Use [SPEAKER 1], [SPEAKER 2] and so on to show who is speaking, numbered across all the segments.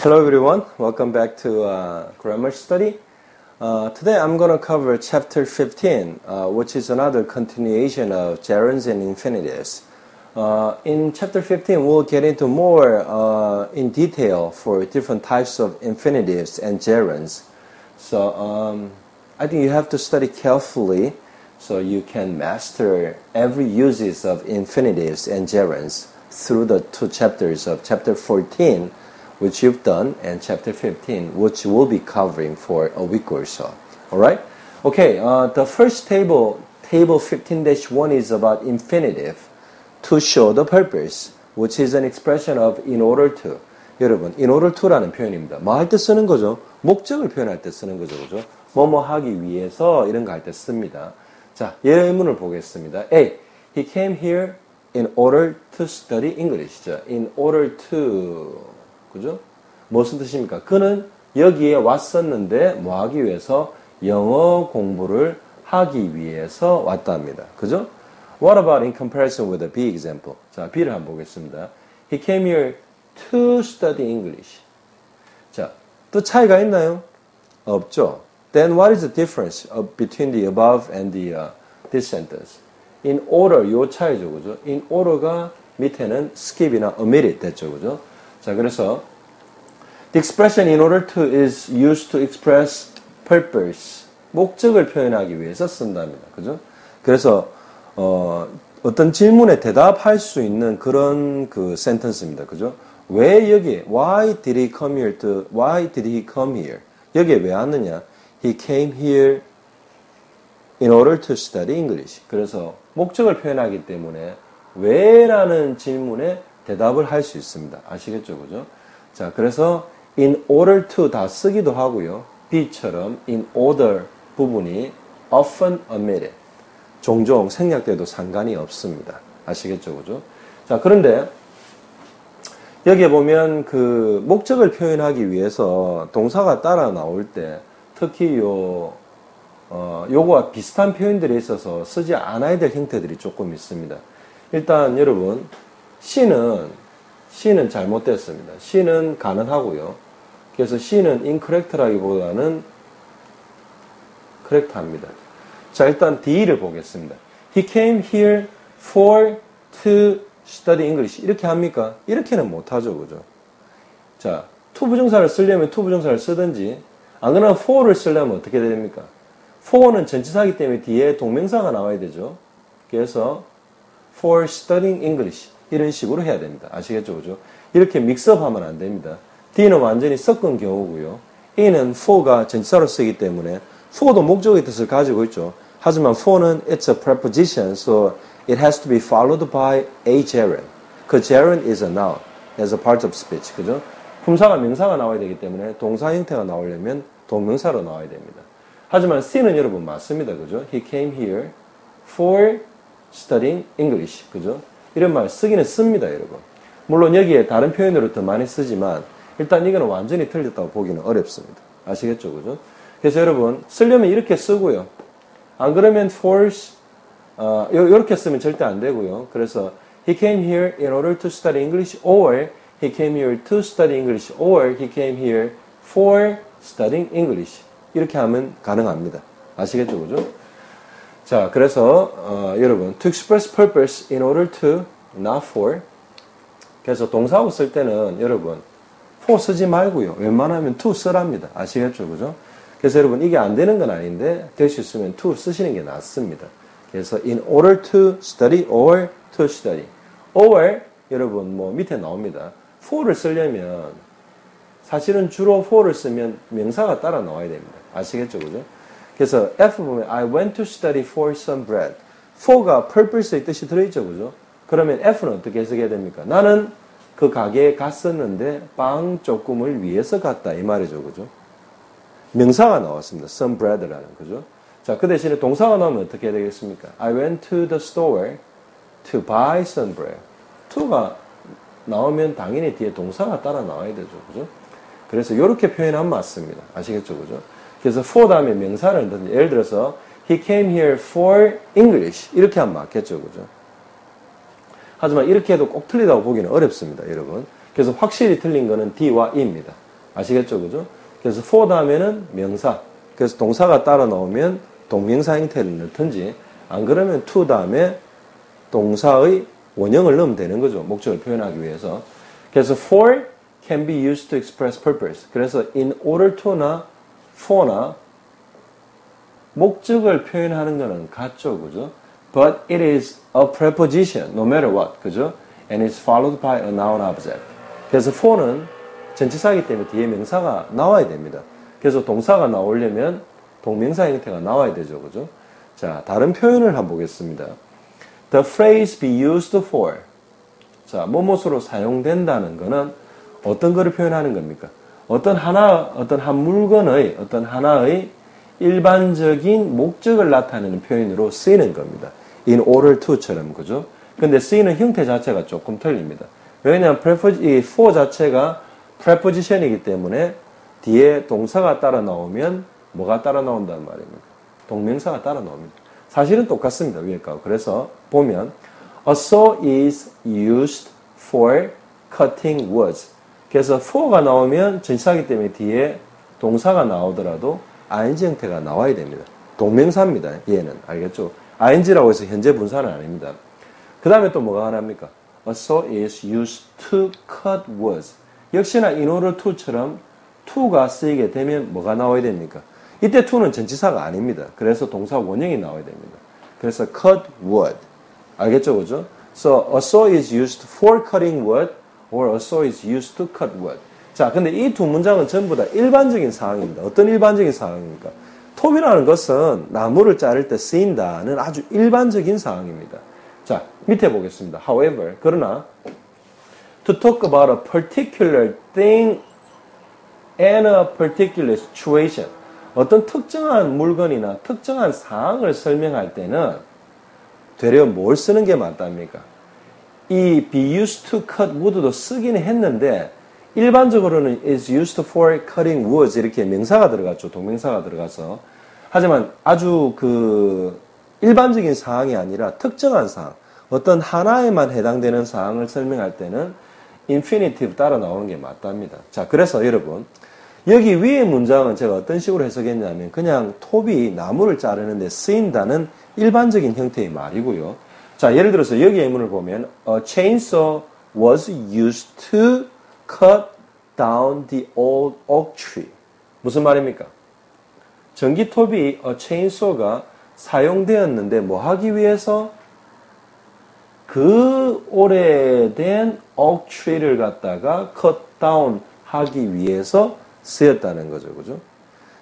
[SPEAKER 1] Hello everyone, welcome back to grammar study. Today I'm going to cover chapter 15, which is another continuation of gerunds and infinitives. In chapter 15 we'll get into more in detail for different types of infinitives and gerunds. So I think you have to study carefully so you can master every uses of infinitives and gerunds through the two chapters of chapter 14, which you've done, and chapter 15, which we'll be covering for a week or so. Alright? Okay, the first table 15-1 is about infinitive, to show the purpose, which is an expression of in order to. 여러분, in order to라는 표현입니다. 뭐 할 때 쓰는 거죠? 목적을 표현할 때 쓰는 거죠. 그죠? 뭐뭐 하기 위해서 이런 거 할 때 씁니다. 자, 예문을 보겠습니다. A. He came here in order to study English. In order to. 그죠? 무슨 뜻입니까? 그는 여기에 왔었는데 뭐 하기 위해서? 영어 공부를 하기 위해서 왔답니다. 그죠? What about in comparison with the B example? 자, B를 한번 보겠습니다. He came here to study English. 자, 또 차이가 있나요? 없죠. Then what is the difference between the above and this sentence? In order, 요 차이죠. 그죠? In order가 밑에는 skip이나 omitted 됐죠. 그죠? 자, 그래서 the expression in order to is used to express purpose. 목적을 표현하기 위해서 쓴답니다. 그죠? 그래서 어떤 질문에 대답할 수 있는 그런 그 센텐스입니다. 그죠? 왜 여기에 why did he come here? 여기에 왜 왔느냐? He came here in order to study English. 그래서 목적을 표현하기 때문에 왜라는 질문에 대답을 할 수 있습니다. 아시겠죠? 그죠? 자, 그래서 in order to 다 쓰기도 하고요. B처럼 in order 부분이 often omitted. 종종 생략돼도 상관이 없습니다. 아시겠죠? 그죠? 자, 그런데 여기에 보면 그 목적을 표현하기 위해서 동사가 따라 나올 때 특히 요거와 비슷한 표현들이 있어서 쓰지 않아야 될 형태들이 조금 있습니다. 일단 여러분 C는 잘못됐습니다. C는 가능하고요. 그래서 C는 incorrect라기보다는 correct합니다. 자, 일단 D를 보겠습니다. He came here to study English. 이렇게 합니까? 이렇게는 못하죠. 그죠? 자, to 부정사를 쓰려면 to 부정사를 쓰든지, 안 그러면 for를 쓰려면 어떻게 됩니까? for는 전치사이기 때문에 뒤에 동명사가 나와야 되죠. 그래서 for studying English. 이런 식으로 해야 됩니다. 아시겠죠? 그죠? 이렇게 믹스업하면 안 됩니다. D는 완전히 섞은 경우고요. E는 for가 전치사로 쓰기 때문에 for도 목적의 뜻을 가지고 있죠. 하지만 for는 it's a preposition, so it has to be followed by a gerund. 그 gerund is a noun as a part of speech. 그죠? 품사가 명사가 나와야 되기 때문에 동사 형태가 나오려면 동명사로 나와야 됩니다. 하지만 C는 여러분 맞습니다. 그죠? He came here for studying English. 그죠? 이런 말 쓰기는 씁니다, 여러분. 물론 여기에 다른 표현으로 더 많이 쓰지만 일단 이거는 완전히 틀렸다고 보기는 어렵습니다. 아시겠죠? 그죠? 그래서 여러분 쓰려면 이렇게 쓰고요. 안 그러면 force 이렇게 쓰면 절대 안 되고요. 그래서 he came here in order to study English, or he came here to study English, or he came here for studying English. 이렇게 하면 가능합니다. 아시겠죠? 그죠? 자, 그래서 여러분 to express purpose in order to, not for. 그래서 동사하고 쓸 때는 여러분 for 쓰지 말고요. 웬만하면 to 쓰랍니다. 아시겠죠? 그죠? 그래서 여러분 이게 안 되는 건 아닌데 될 수 있으면 to 쓰시는 게 낫습니다. 그래서 in order to study or to study. or 여러분 뭐 밑에 나옵니다. for를 쓰려면 사실은 주로 for를 쓰면 명사가 따라 나와야 됩니다. 아시겠죠? 그죠? 그래서 F 보면 I went to study for some bread. for가 purpose의 뜻이 들어있죠. 그죠? 그러면 F는 어떻게 해석해야 됩니까? 나는 그 가게에 갔었는데 빵 조금을 위해서 갔다 이 말이죠. 그죠? 명사가 나왔습니다. some bread라는. 그죠? 자, 그 대신에 동사가 나오면 어떻게 해야 되겠습니까? I went to the store to buy some bread. to가 나오면 당연히 뒤에 동사가 따라 나와야 되죠. 그죠? 그래서 이렇게 표현하면 맞습니다. 아시겠죠? 그죠? 그래서 for 다음에 명사를 넣든지, 예를 들어서 he came here for English 이렇게 하면 맞겠죠. 그죠? 하지만 이렇게 해도 꼭 틀리다고 보기는 어렵습니다. 여러분. 그래서 확실히 틀린 거는 D와 E입니다. 아시겠죠? 그죠? 그래서 for 다음에는 명사. 그래서 동사가 따라 나오면 동명사 형태를 넣든지 안 그러면 to 다음에 동사의 원형을 넣으면 되는 거죠. 목적을 표현하기 위해서. 그래서 for can be used to express purpose. 그래서 in order to나 for나 목적을 표현하는 거는 같죠. 그죠? But it is a preposition no matter what. 그죠? And it's followed by a noun object. 그래서 for는 전치사이기 때문에 뒤에 명사가 나와야 됩니다. 그래서 동사가 나오려면 동명사 형태가 나와야 되죠. 그죠? 자, 다른 표현을 한번 보겠습니다. The phrase be used for. 자, 뭐뭇으로 사용된다는 거는 어떤 거를 표현하는 겁니까? 어떤 한 물건의, 어떤 하나의 일반적인 목적을 나타내는 표현으로 쓰이는 겁니다. in order to처럼, 그죠? 근데 쓰이는 형태 자체가 조금 틀립니다. 왜냐하면 이 for 자체가 preposition이기 때문에 뒤에 동사가 따라 나오면 뭐가 따라 나온다는 말입니다. 동명사가 따라 나옵니다. 사실은 똑같습니다. 위에 거. 그래서 보면 a saw is used for cutting woods. 그래서 for가 나오면 전치사이기 때문에 뒤에 동사가 나오더라도 ing 형태가 나와야 됩니다. 동명사입니다. 얘는. 알겠죠? ing라고 해서 현재 분사는 아닙니다. 그 다음에 또 뭐가 하나입니까? A saw is used to cut woods. 역시나 in order to처럼 to가 쓰이게 되면 뭐가 나와야 됩니까? 이때 to는 전치사가 아닙니다. 그래서 동사 원형이 나와야 됩니다. 그래서 cut wood. 알겠죠? 그죠? So a saw is used for cutting wood or a saw is used to cut wood. 자, 근데 이 두 문장은 전부 다 일반적인 상황입니다. 어떤 일반적인 상황입니까? 톱이라는 것은 나무를 자를 때 쓰인다는 아주 일반적인 상황입니다. 자, 밑에 보겠습니다. However, 그러나 to talk about a particular thing and a particular situation. 어떤 특정한 물건이나 특정한 상황을 설명할 때는 되려 뭘 쓰는 게 맞답니까? 이 be used to cut wood도 쓰기는 했는데 일반적으로는 is used for cutting woods 이렇게 명사가 들어갔죠. 동명사가 들어가서. 하지만 아주 일반적인 상황이 아니라 특정한 상황, 어떤 하나에만 해당되는 상황을 설명할 때는 infinitive 따라 나오는 게 맞답니다. 자, 그래서 여러분 여기 위의 문장은 제가 어떤 식으로 해석했냐면 그냥 톱이 나무를 자르는데 쓰인다는 일반적인 형태의 말이고요. 자, 예를 들어서 여기 예문을 보면 a chainsaw was used to cut down the old oak tree. 무슨 말입니까? 전기톱이 a chainsaw가 사용되었는데 뭐 하기 위해서? 그 오래된 oak tree를 갖다가 cut down 하기 위해서 쓰였다는 거죠. 그죠?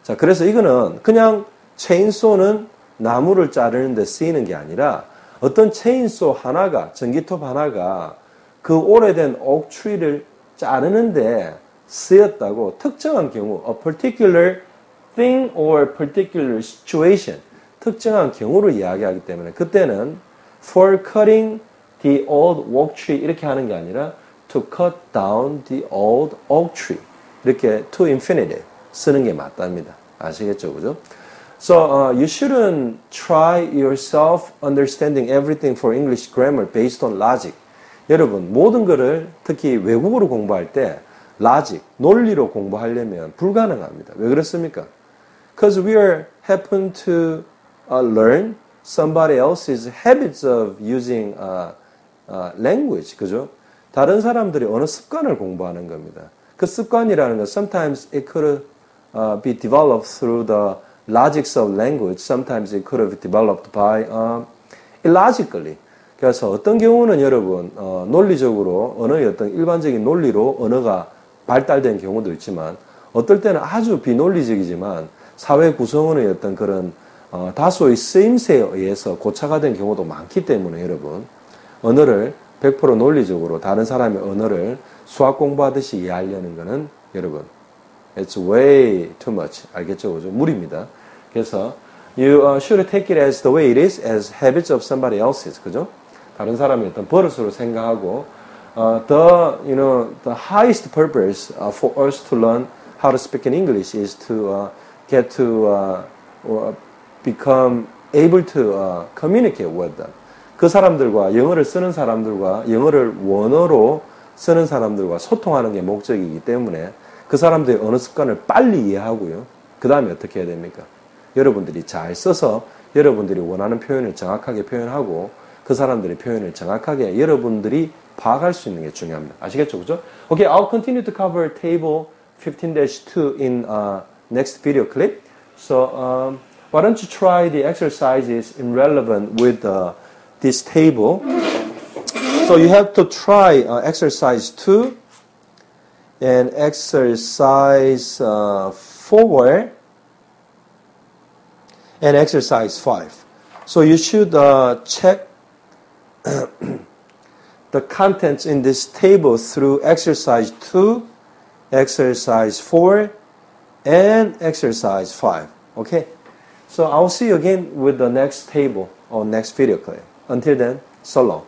[SPEAKER 1] 자, 그래서 이거는 그냥 체인소는 나무를 자르는데 쓰이는 게 아니라 어떤 체인소 하나가, 전기톱 하나가 그 오래된 옥트리를 자르는데 쓰였다고 특정한 경우, a particular thing or particular situation, 특정한 경우를 이야기하기 때문에 그때는 for cutting the old oak tree 이렇게 하는 게 아니라 to cut down the old oak tree 이렇게 to infinitive 쓰는 게 맞답니다. 아시겠죠? 그죠? So you shouldn't try yourself understanding everything for English grammar based on logic. 여러분 모든 거를 특히 외국어로 공부할 때 logic, 논리로 공부하려면 불가능합니다. 왜 그렇습니까? Because we happen to learn somebody else's habits of using language. 그죠? 다른 사람들이 어느 습관을 공부하는 겁니다. 그 습관이라는 건 sometimes it could be developed through the logics of language. Sometimes it could have developed by illogically. 그래서 어떤 경우는 여러분 논리적으로 언어의 어떤 일반적인 논리로 언어가 발달된 경우도 있지만 어떨 때는 아주 비논리적이지만 사회 구성원의 어떤 그런 다소의 쓰임새에 의해서 고착화 된 경우도 많기 때문에 여러분 언어를 100% 논리적으로 다른 사람의 언어를 수학 공부하듯이 이해하려는 거는 여러분 it's way too much. 알겠죠? 그죠? 무리입니다. 그래서 you should take it as the way it is as habits of somebody else's. 그죠? 다른 사람의 어떤 버릇으로 생각하고 the highest purpose for us to learn how to speak in English is to get to become able to communicate with them. 그 사람들과 영어를 쓰는 사람들과 영어를 원어로 쓰는 사람들과 소통하는 게 목적이기 때문에 그 사람들의 언어 습관을 빨리 이해하고요. 그 다음에 어떻게 해야 됩니까? 여러분들이 잘 써서 여러분들이 원하는 표현을 정확하게 표현하고 그 사람들의 표현을 정확하게 여러분들이 파악할 수 있는 게 중요합니다. 아시겠죠? 그죠? Okay, I'll continue to cover table 15-2 in next video clip. So, why don't you try the exercises in relevant with this table. So you have to try exercise 2 and exercise 4 and exercise 5. So you should check the contents in this table through exercise 2, exercise 4, and exercise 5. Okay? So I'll see you again with the next table or next video clip. Until then, so long.